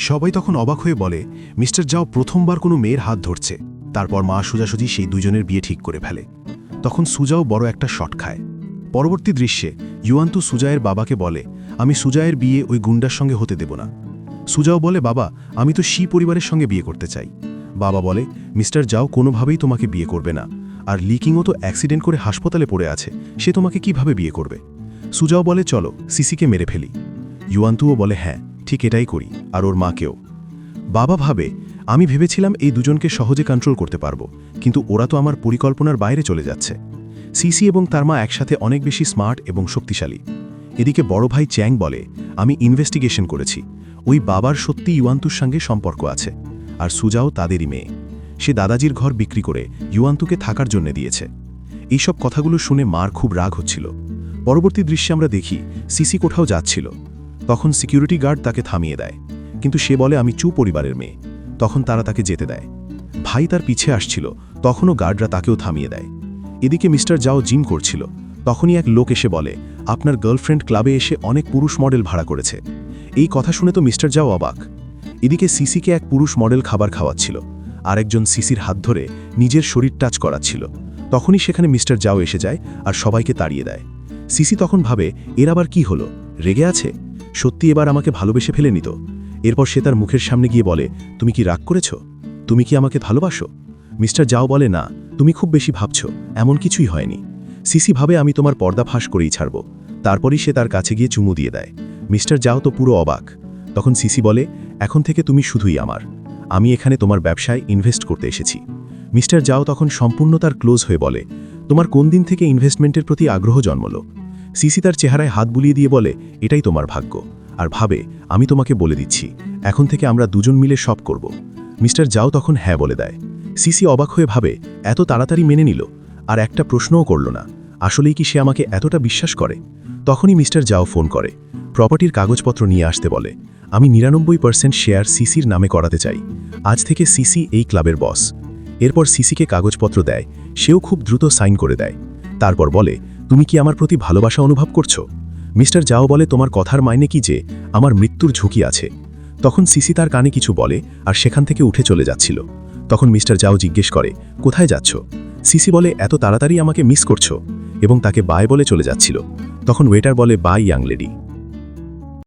সবাই তখন অবাক হয়ে বলে মিস্টার জাও প্রথমবার কোনো মেয়ের হাত ধরছে। তারপর মা সোজাসুজি সেই দুজনের বিয়ে ঠিক করে ফেলে। তখন সুজাও বড় একটা শট খায়। পরবর্তী দৃশ্যে ইউয়ান্তু সুজায়ের বাবাকে বলে, আমি সুজায়ের বিয়ে ওই গুন্ডার সঙ্গে হতে দেব না। সুজাও বলে, বাবা আমি তো শি পরিবারের সঙ্গে বিয়ে করতে চাই। বাবা বলে, মিস্টার জাও কোনোভাবেই তোমাকে বিয়ে করবে না, আর লিকিংও তো অ্যাক্সিডেন্ট করে হাসপাতালে পড়ে আছে, সে তোমাকে কিভাবে বিয়ে করবে। সুজাও বলে, চলো সিসিকে মেরে ফেলি। ইউয়ান্তুও বলে, হ্যাঁ ঠিক এটাই করি, আর ওর মাকেও। বাবা ভাবে, আমি ভেবেছিলাম এই দুজনকে সহজে কন্ট্রোল করতে পারবো, কিন্তু ওরা তো আমার পরিকল্পনার বাইরে চলে যাচ্ছে। সিসি এবং তার মা একসাথে অনেক বেশি স্মার্ট এবং শক্তিশালী। এদিকে বড় ভাই চ্যাং বলে, আমি ইনভেস্টিগেশন করেছি, ওই বাবার সত্যি ইউয়ান্তুর সঙ্গে সম্পর্ক আছে, আর সুজাও তাদেরই মেয়ে। সে দাদাজির ঘর বিক্রি করে ইউয়ান্তুকে থাকার জন্য দিয়েছে। এইসব কথাগুলো শুনে মার খুব রাগ হচ্ছিল। পরবর্তী দৃশ্যে আমরা দেখি সিসি কোথাও যাচ্ছিল। তখন সিকিউরিটি গার্ড তাকে থামিয়ে দেয়, কিন্তু সে বলে আমি চু পরিবারের মেয়ে। তখন তারা তাকে যেতে দেয়। ভাই তার পিছে আসছিল, তখনও গার্ডরা তাকেও থামিয়ে দেয়। এদিকে মিস্টার জাও জিম করছিল। তখনই এক লোক এসে বলে, আপনার গার্লফ্রেন্ড ক্লাবে এসে অনেক পুরুষ মডেল ভাড়া করেছে। এই কথা শুনে তো মিস্টার জাও অবাক। এদিকে সিসিকে এক পুরুষ মডেল খাবার খাওয়াচ্ছিল, আরেকজন সিসির হাত ধরে নিজের শরীর টাচ করাচ্ছিল। তখনই সেখানে মিস্টার জাও এসে যায় আর সবাইকে তাড়িয়ে দেয়। সিসি তখন ভাবে, এর আবার কি হলো, রেগে আছে, সত্যি এবার আমাকে ভালোবেসে ফেলে নিত। এরপর সে তার মুখের সামনে গিয়ে বলে, তুমি কি রাগ করেছ, তুমি কি আমাকে ভালোবাসো। মিস্টার জাও বলে, না তুমি খুব বেশি ভাবছ, এমন কিছুই হয়নি। সিসি ভাবে, আমি তোমার পর্দা ফাঁস করেই ছাড়ব। তারপরই সে তার কাছে গিয়ে চুমু দিয়ে দেয়। মিস্টার জাও তো পুরো অবাক। তখন সিসি বলে, এখন থেকে তুমি শুধুই আমার, আমি এখানে তোমার ব্যবসায় ইনভেস্ট করতে এসেছি। মিস্টার জাও তখন সম্পূর্ণ তার ক্লোজ হয়ে বলে, তোমার কোন দিন থেকে ইনভেস্টমেন্টের প্রতি আগ্রহ জন্মলো। সিসি তার চেহারায় হাত বুলিয়ে দিয়ে বলে, এটাই তোমার ভাগ্য, আর ভাবে, আমি তোমাকে বলে দিচ্ছি, এখন থেকে আমরা দুজন মিলে সব করব। মিস্টার জাও তখন হ্যাঁ বলে দেয়। সিসি অবাক হয়ে ভাবে, এত তাড়াতাড়ি মেনে নিল, আর একটা প্রশ্নও করল না, আসলেই কি সে আমাকে এতটা বিশ্বাস করে। তখনই মিস্টার জাও ফোন করে, প্রপার্টির কাগজপত্র নিয়ে আসতে বলে। আমি 99% শেয়ার সিসির নামে করাতে চাই, আজ থেকে সিসি এই ক্লাবের বস। এরপর সিসিকে কাগজপত্র দেয়, সেও খুব দ্রুত সাইন করে দেয়। তারপর বলে, তুমি কি আমার প্রতি ভালোবাসা অনুভব করছো। মিস্টার জাও বলে, তোমার কথার মাইনে কি যে আমার মৃত্যুর ঝুঁকি আছে। তখন সিসি তার কানে কিছু বলে আর সেখান থেকে উঠে চলে যাচ্ছিল। তখন মিস্টার জাও জিজ্ঞেস করে, কোথায় যাচ্ছ। সিসি বলে, এত তাড়াতাড়ি আমাকে মিস করছো, এবং তাকে বাই বলে চলে যাচ্ছিল। তখন ওয়েটার বলে, বাই ইয়াং লেডি।